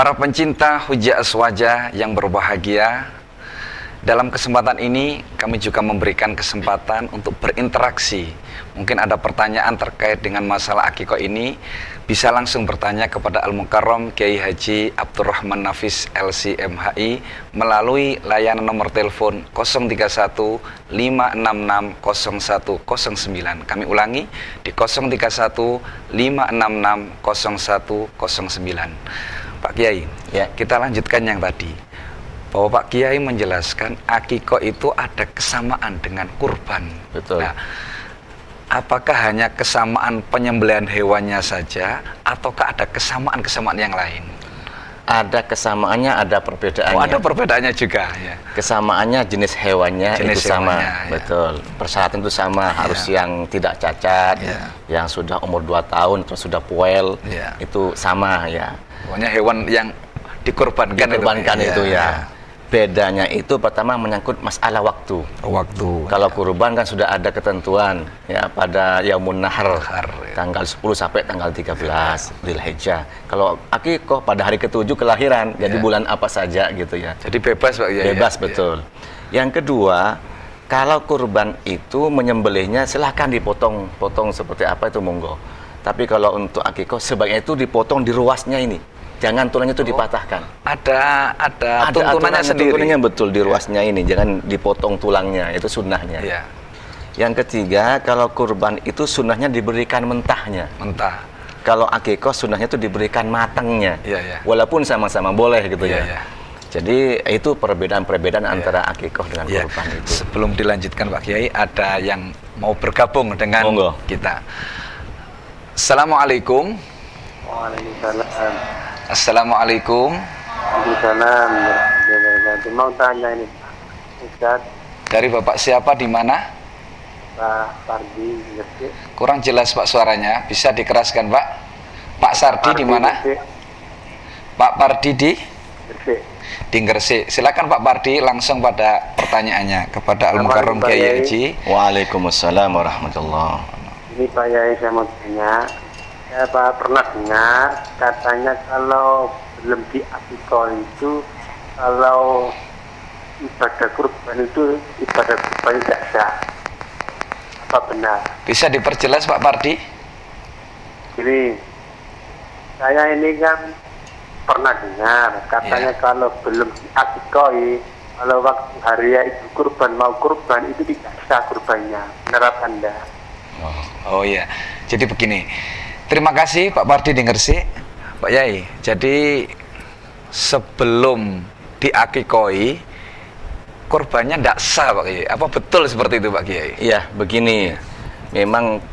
Para pencinta hujah aswaja yang berbahagia, dalam kesempatan ini kami juga memberikan kesempatan untuk berinteraksi. Mungkin ada pertanyaan terkait dengan masalah akikoh ini, bisa langsung bertanya kepada Al-Mukarram Kiai Haji Abdurrahman Nafis LC.MHI melalui layanan nomor telepon 031 566 0109. Kami ulangi di 031 566 0109. Pak Kiai, ya, kita lanjutkan yang tadi, bahwa Pak Kiai menjelaskan akikoh itu ada kesamaan dengan kurban. Betul. Nah, apakah hanya kesamaan penyembelihan hewannya saja, ataukah ada kesamaan-kesamaan yang lain? Ada kesamaannya, ada perbedaannya. Oh, ada perbedaannya juga, ya. Kesamaannya jenis hewannya Jenis itu sama, hewannya, ya. Betul. Persyaratan itu sama, harus yang tidak cacat, yang sudah umur 2 tahun atau sudah puel, itu sama, ya. Pokoknya hewan yang dikorbankan itu ya. Bedanya itu pertama menyangkut masalah waktu. Waktu. Kalau kurban kan sudah ada ketentuan ya pada Yaumun Nahar, tanggal 10 sampai tanggal 13 Dzulhijjah. Kalau akikoh pada hari ke-7 kelahiran, jadi bulan apa saja gitu ya. Jadi bebas Pak ya. Bebas betul. Yang kedua, kalau kurban itu menyembelihnya silahkan dipotong seperti apa itu monggo. Tapi kalau untuk akikoh sebaiknya itu dipotong di ruasnya ini. Jangan tulangnya itu dipatahkan. Ada tuntunannya sendiri. Tuntunannya betul di ruasnya ini, jangan dipotong tulangnya, itu sunnahnya. Ya. Yang ketiga, kalau kurban itu sunnahnya diberikan mentahnya. Mentah. Kalau akikoh sunnahnya itu diberikan matangnya. Ya. Walaupun sama-sama boleh gitu ya. Ya. Jadi itu perbedaan-perbedaan antara akikoh dengan kurban itu. Sebelum dilanjutkan Pak Kiai, ada yang mau bergabung dengan kita. Assalamualaikum. Waalaikumsalam. Assalamualaikum. Waalaikumsalam. Mau tanya ini, Ustaz. Dari Bapak siapa di mana? Pak Pardi. Kurang jelas Pak suaranya. Bisa dikeraskan Pak. Pak Sardi di mana? Pak Pardi di? Di Gresik. Silakan Pak Pardi langsung pada pertanyaannya kepada Al-Mukarram Kiai Haji. Waalaikumsalam warahmatullahi. Ini Pak Yai, saya mau tanya. Saya pernah dengar katanya kalau belum di akikoh itu, kalau ibadah kurban itu ibadah kurban tidak sah. Apa benar? Bisa diperjelas Pak Pardi? Jadi saya ini kan pernah dengar katanya kalau belum di akikoh, kalau waktu hari ibu kurban mau kurban itu tidak sah kurbannya. Benar apa Anda? Oh iya. Jadi begini. Terima kasih Pak Pardi di Gresik. Pak Yai, jadi sebelum diakikoi korbannya tidak sah Pak Kiai. Apa betul seperti itu Pak Kiai? Iya, begini. Memang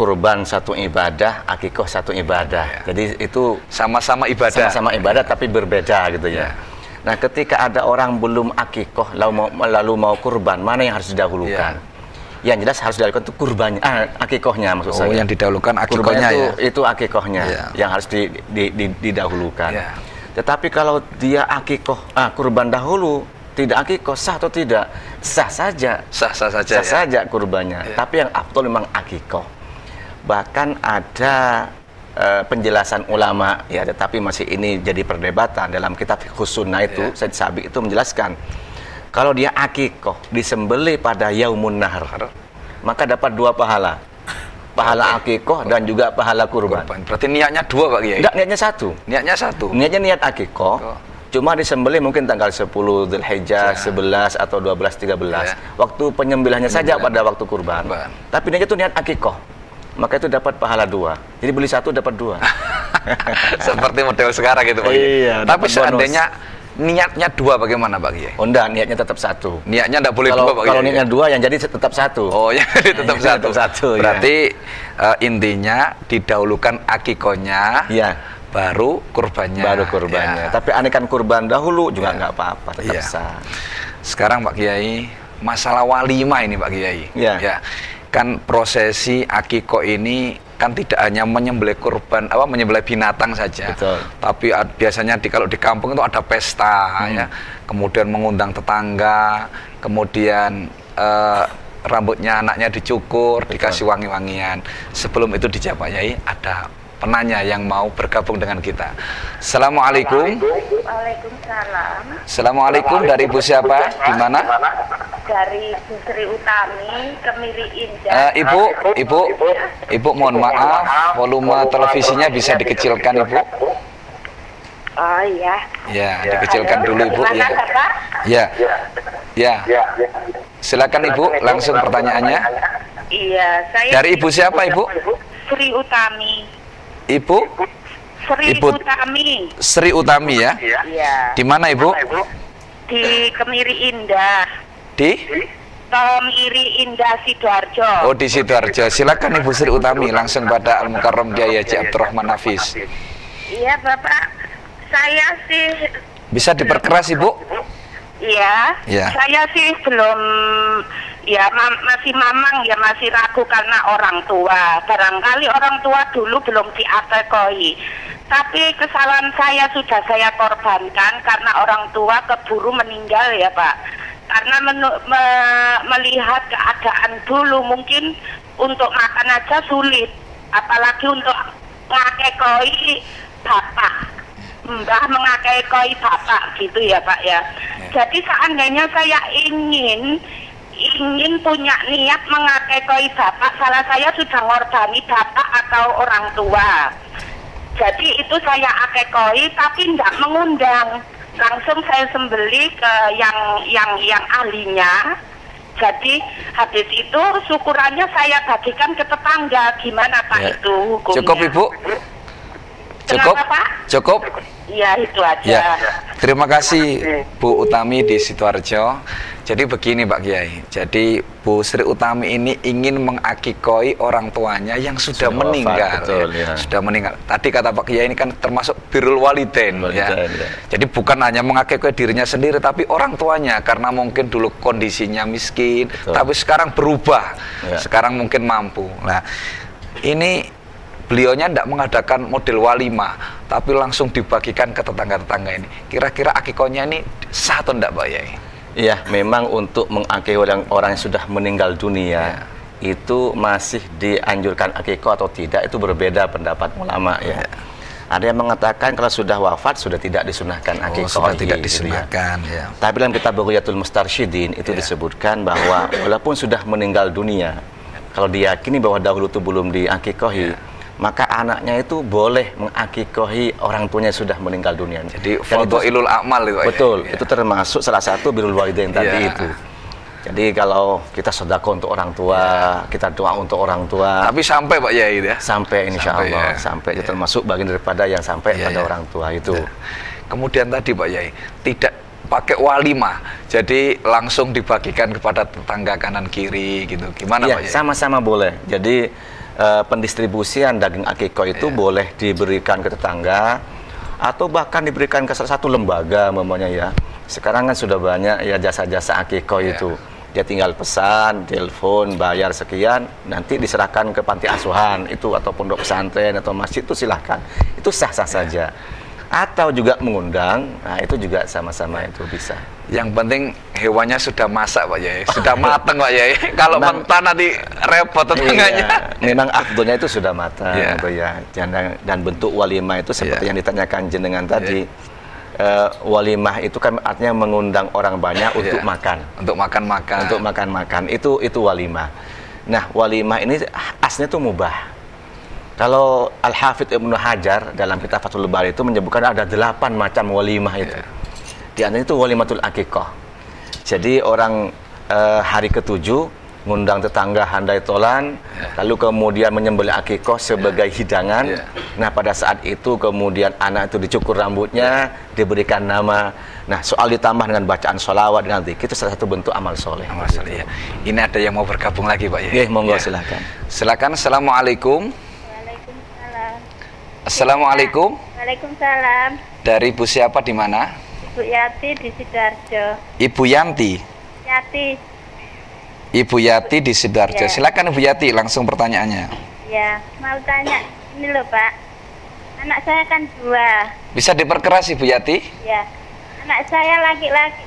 kurban satu ibadah, akikoh satu ibadah. Jadi itu sama-sama ibadah. Sama-sama ibadah tapi berbeda gitu ya. Nah, ketika ada orang belum akikoh lalu mau kurban, mana yang harus didahulukan? Yang jelas harus didahulukan itu kurbannya, akikohnya maksud saya. Oh, yang didahulukan akikohnya itu akikohnya yang harus didahulukan. Tetapi kalau dia akikoh, kurban dahulu, tidak akikoh, sah atau tidak? Sah saja. Sah saja kurbannya. Tapi yang afdol memang akikoh. Bahkan ada penjelasan ulama ya, tetapi masih ini jadi perdebatan dalam kitab Fiqhus Sunnah itu, Said Sabiq itu menjelaskan. Kalau dia akikoh disembelih pada Yaumun Nahar, maka dapat 2 pahala. Pahala akikoh dan juga pahala kurban. Berarti niatnya 2 Pak Kiai? Tidak, niatnya 1. Niatnya 1. Niatnya niat akikoh. Cuma disembelih mungkin tanggal 10 Dzulhijjah, 11 atau 12, 13. Waktu penyembelihannya saja pada waktu kurban. Tapi niatnya itu niat akikoh. Maka itu dapat pahala 2. Jadi beli 1 dapat 2. Seperti model sekarang gitu Pak Kiai. Iya, tapi seandainya niatnya 2 bagaimana Pak Kiai? Oh enggak, niatnya tetap 1. Niatnya enggak boleh 2 Pak Kiai. Kalau niatnya 2 yang jadi tetap 1. Oh ya, tetap 1. Berarti intinya didahulukan akikohnya, baru kurbannya. Tapi anehkan kurban dahulu juga enggak apa-apa, tetap sah. Sekarang Pak Kiai, masalah walimah ini Pak Kiai. Ya. Kan prosesi akikoh ini kan tidak hanya menyembelih kurban, menyembelih binatang saja. Betul. Tapi biasanya kalau di kampung itu ada pesta ya. Kemudian mengundang tetangga, kemudian rambutnya anaknya dicukur, dikasih wangi-wangian. Sebelum itu dijawab Pak Yai, ada penanya yang mau bergabung dengan kita. Assalamualaikum. Waalaikumsalam. Assalamualaikum, dari Ibu siapa? Di mana? Dari Bu Sri Utami, Kemiri Indah. Ibu mohon maaf, volume televisinya bisa dikecilkan, Ibu. Oh iya. Ya, dikecilkan dulu, Ibu. Gimana, Bapak? Ya. Silakan, Ibu, langsung pertanyaannya. Iya, saya Dari Ibu siapa, Ibu? Sri Utami. Ibu? Sri Ibu Utami. Sri Utami ya? Iya. Di mana, Ibu? Di Kemiri Indah. Di? Kemiri Indah Sidoarjo. Oh, di Sidoarjo. Silakan Ibu Sri Utami, langsung pada Al-Mukarram Kiai Haji Abdurrahman Hafiz. Iya, Bapak. Saya sih Bisa diperkeras, Ibu? Iya, Ya. saya sih belum, ya masih mamang, ya masih ragu karena orang tua. Barangkali orang tua dulu belum diakekoi. Tapi kesalahan saya sudah saya korbankan karena orang tua keburu meninggal ya Pak. Karena melihat keadaan dulu mungkin untuk makan aja sulit. Apalagi untuk ngakekoi bapak. Mbah mengakekoi bapak gitu ya Pak ya. Jadi seandainya saya ingin punya niat mengakekoi bapak, salah saya sudah ngorbani bapak atau orang tua. Jadi itu saya akekoi tapi tidak mengundang. Langsung saya sembeli ke yang ahlinya. Jadi habis itu syukurannya saya bagikan ke tetangga. Gimana Pak itu hukumnya? Cukup, Ibu? Cukup? Kenapa, Pak? Cukup? Iya, itu aja. Ya. Terima kasih Bu Utami di Sidoarjo. Jadi begini Pak Kiai. Jadi Bu Sri Utami ini ingin mengakikoi orang tuanya yang sudah meninggal. Wafat, betul, ya. Sudah meninggal. Tadi kata Pak Kiai ini kan termasuk birrul walidain ya. Ya. Jadi bukan hanya mengakikoi dirinya sendiri tapi orang tuanya, karena mungkin dulu kondisinya miskin, Betul. tapi sekarang berubah. Ya. Sekarang mungkin mampu. Nah, ini beliaunya tidak mengadakan model walimah, tapi langsung dibagikan ke tetangga-tetangga ini. Kira-kira akikohnya ini sah atau tidak Pak Yai? Iya, memang untuk mengakikah orang yang sudah meninggal dunia itu masih dianjurkan akikah atau tidak, itu berbeda pendapat ulama ya. Ada yang mengatakan kalau sudah wafat sudah tidak disunahkan akikah. Sudah tidak gitu disunahkan ya. Tapi dalam kitab Bughiyatul Mustarsyidin itu disebutkan bahwa walaupun sudah meninggal dunia, kalau diyakini bahwa dahulu itu belum diakikahi, maka anaknya itu boleh mengakikahi orang tuanya sudah meninggal dunia. Jadi fadhailul amal itu. Betul, itu termasuk salah satu birrul walidain tadi itu. Jadi kalau kita sedekah untuk orang tua, kita doa untuk orang tua. Tapi sampai Pak Yai ya. Sampai insya Allah, ya. sampai itu termasuk bagian daripada yang sampai pada orang tua itu. Kemudian tadi Pak Yai, tidak pakai walimah, jadi langsung dibagikan kepada tetangga kanan kiri gitu. Gimana Pak Yai? Sama-sama boleh. Jadi pendistribusian daging akikah itu boleh diberikan ke tetangga atau bahkan diberikan ke salah satu lembaga mamanya ya. Sekarang kan sudah banyak ya jasa-jasa akikah itu. Dia tinggal pesan, telepon, bayar sekian, nanti diserahkan ke panti asuhan itu atau pondok pesantren atau masjid, itu silahkan. Itu sah-sah saja. Atau juga mengundang, nah itu juga sama-sama itu bisa. Yang penting hewannya sudah masak Pak Yai, sudah matang Pak Yai. Kalau mentah nanti repot tetangganya. Memang afdolnya itu sudah matang gitu ya. Dan bentuk walimah itu seperti yang ditanyakan jenengan tadi. Walimah itu kan artinya mengundang orang banyak untuk makan. Untuk makan-makan. Untuk makan-makan. Itu walimah. Nah, walimah ini aslinya itu mubah. Kalau Al-Hafidh Ibnu Hajar dalam kitab Fathul Bari itu menyebutkan ada 8 macam walimah itu. Di antaranya itu walimatul akikah. Jadi orang hari ke-7 ngundang tetangga handai tolan, lalu kemudian menyembelih akikah sebagai hidangan. Nah, pada saat itu kemudian anak itu dicukur rambutnya, diberikan nama. Nah, soal ditambah dengan bacaan sholawat dengan dzikir itu salah satu bentuk amal soleh. Amal soleh ya. Ini ada yang mau bergabung lagi Pak Yai. Monggo silakan. Silakan. Assalamualaikum. Assalamualaikum. Waalaikumsalam. Dari Ibu siapa di mana? Ibu Yati di Sidoarjo. Ibu Yanti. Yati. Ibu Yati di Sidoarjo. Ya. Silakan Ibu Yati, langsung pertanyaannya. Ya, mau tanya ini loh Pak. Anak saya kan 2. Bisa diperkeras Ibu Yati? Ya. Anak saya laki-laki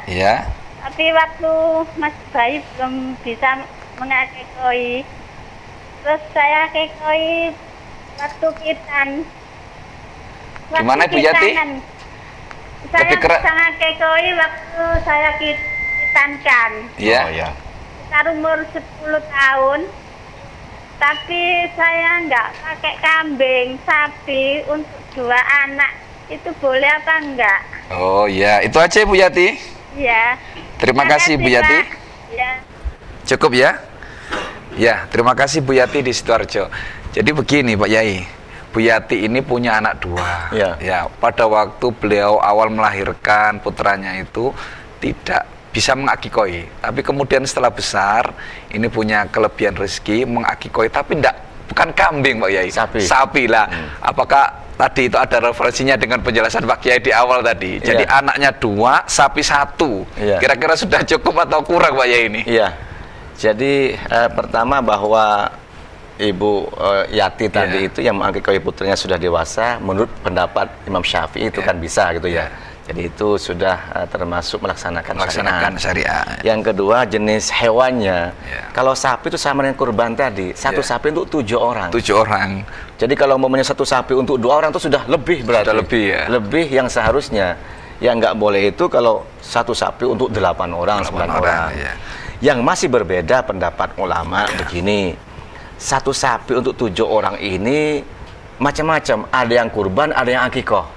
2. Ya. Tapi waktu masih bayi belum bisa mengakekoi. Terus saya akekoi waktu kitan. Gimana, Bu Yati? Saya Lebih sangat kekoi waktu saya kitankan. Ya. Oh ya. Sekitar umur 10 tahun. Tapi saya nggak pakai kambing, sapi untuk 2 anak. Itu boleh apa enggak? Oh ya, itu aja Bu Yati. Iya. Terima kasih Bu Yati. Ya. Cukup ya? Ya, terima kasih Bu Yati di Sidoarjo. Jadi begini Pak Yai, Bu Yati ini punya anak 2. Ya. Ya, pada waktu beliau awal melahirkan putranya itu tidak bisa mengakikoi, tapi kemudian setelah besar ini punya kelebihan rezeki mengakikoi, tapi bukan kambing Pak Yai, sapi lah. Apakah tadi itu ada referensinya dengan penjelasan Pak Yai di awal tadi? Jadi anaknya 2, sapi 1. Kira-kira sudah cukup atau kurang Pak Yai ini? Iya. Jadi pertama bahwa Ibu Yati tadi itu yang mengakikoi putrinya sudah dewasa, menurut pendapat Imam Syafi'i itu kan bisa gitu ya. Jadi itu sudah termasuk melaksanakan syariat. Yang kedua, jenis hewannya. Kalau sapi itu sama dengan kurban tadi. Satu sapi untuk 7 orang. 7 orang. Jadi kalau umpamanya satu sapi untuk 2 orang itu sudah lebih berarti. Sudah lebih ya. Lebih yang seharusnya. Yang nggak boleh itu kalau satu sapi untuk 8 orang, 9 orang. Ya. Yang masih berbeda pendapat ulama begini. Satu sapi untuk 7 orang ini macam-macam. Ada yang kurban, ada yang akikoh.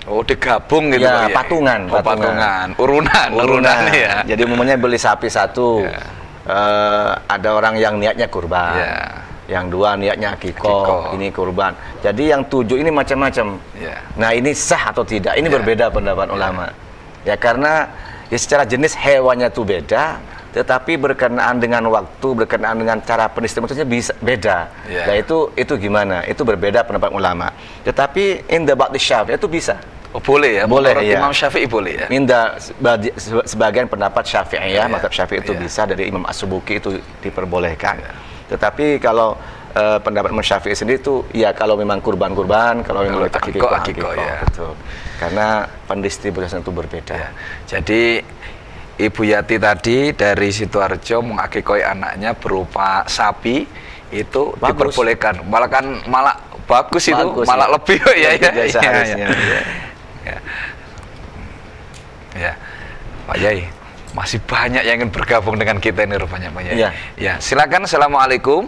Oh, digabung gitu ya, Pak, patungan, urunan ya. Jadi umumnya beli sapi 1, ada orang yang niatnya kurban, yang 2 niatnya akikoh, ini kurban. Jadi yang 7 ini macam-macam. Nah ini sah atau tidak? Ini berbeda pendapat ulama. Ya karena ya secara jenis hewannya itu beda, tetapi berkenaan dengan waktu, berkenaan dengan cara pendistribusinya bisa beda. Nah itu gimana? Itu berbeda pendapat ulama. Tetapi in the ba'di Syafi'i itu bisa. Oh, boleh ya? Boleh, menurut Imam Syafi'i boleh ya? Sebagian pendapat Syafi'i ya, mazhab Syafi'i itu bisa, dari Imam As-Subuki itu diperbolehkan. Tetapi kalau pendapat Imam Syafi'i sendiri itu ya kalau memang kurban-kurban, kalau memang akikoh ya. Betul. Karena pendistribusian itu berbeda. Jadi Ibu Yati tadi dari Sidoarjo mengakikoi anaknya berupa sapi, itu diperbolehkan. Malah bagus itu, malah lebih ya. Ya, Pak Yai, masih banyak yang ingin bergabung dengan kita ini rupanya Pak Yai. Ya, silakan. Assalamualaikum.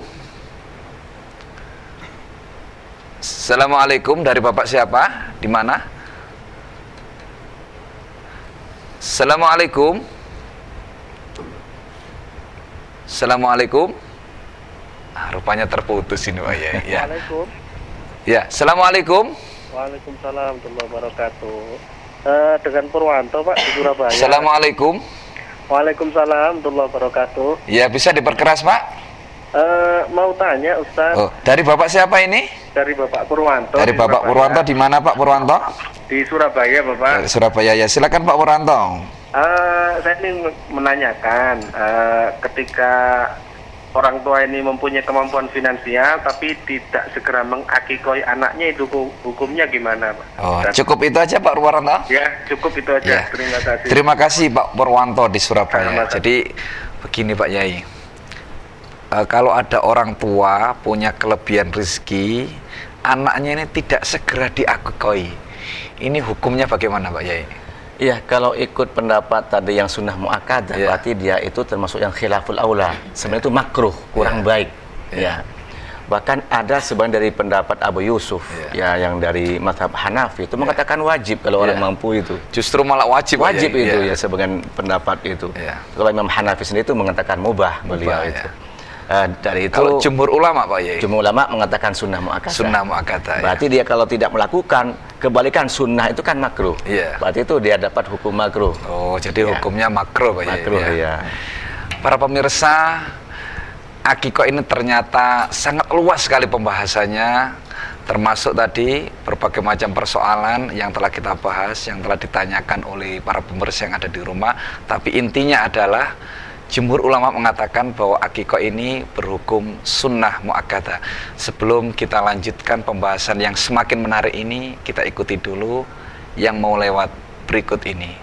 Assalamualaikum, dari Bapak siapa? Di mana? Assalamualaikum. Assalamualaikum. Rupanya terputus ini Pak Yai. Assalamualaikum. Ya, assalamualaikum. Waalaikumsalam warahmatullahi wabarakatuh. Dengan Purwanto Pak di Surabaya. Assalamualaikum. Waalaikumsalam warahmatullahi wabarakatuh. Ya, bisa diperkeras Pak. Mau tanya Ustaz. Oh, dari Bapak siapa ini? Dari Bapak Purwanto. Dari Bapak Purwanto, di mana Pak Purwanto? Di Surabaya Bapak. Dari Surabaya ya, silakan Pak Purwanto. Saya ingin menanyakan, ketika orang tua ini mempunyai kemampuan finansial tapi tidak segera mengakikoi anaknya, itu hukumnya gimana Pak? Oh, cukup itu aja Pak Purwanto? Ya, cukup itu aja. Terima kasih. Terima kasih Pak Purwanto di Surabaya. Jadi begini Pak Yai, kalau ada orang tua punya kelebihan rezeki, anaknya ini tidak segera diakikoi, ini hukumnya bagaimana Pak Yai? Iya, kalau ikut pendapat tadi yang sunnah mu'akkadah, berarti dia itu termasuk yang khilaful aula. Sebenarnya itu makruh, kurang baik. Ya. Bahkan ada sebagian dari pendapat Abu Yusuf, ya, yang dari mazhab Hanafi itu mengatakan wajib kalau orang mampu itu. Justru malah wajib. Wajib itu ya, sebagian pendapat itu. Kalau Imam Hanafi sendiri itu mengatakan mubah beliau itu. Dari itu kalau jumhur ulama Pak Yai, jumhur ulama mengatakan sunnah mu'akkadah. Sunnah mu'akkadah. Berarti dia kalau tidak melakukan, kebalikan sunnah itu kan makruh. Berarti itu dia dapat hukum makruh. Oh, jadi hukumnya makruh Pak Yai. Makruh ya. Para pemirsa, akikoh ini ternyata sangat luas sekali pembahasannya, termasuk tadi berbagai macam persoalan yang telah kita bahas, yang telah ditanyakan oleh para pemirsa yang ada di rumah. Tapi intinya adalah jumhur ulama mengatakan bahwa akikoh ini berhukum sunnah mu'akkadah. Sebelum kita lanjutkan pembahasan yang semakin menarik ini, kita ikuti dulu yang mau lewat berikut ini.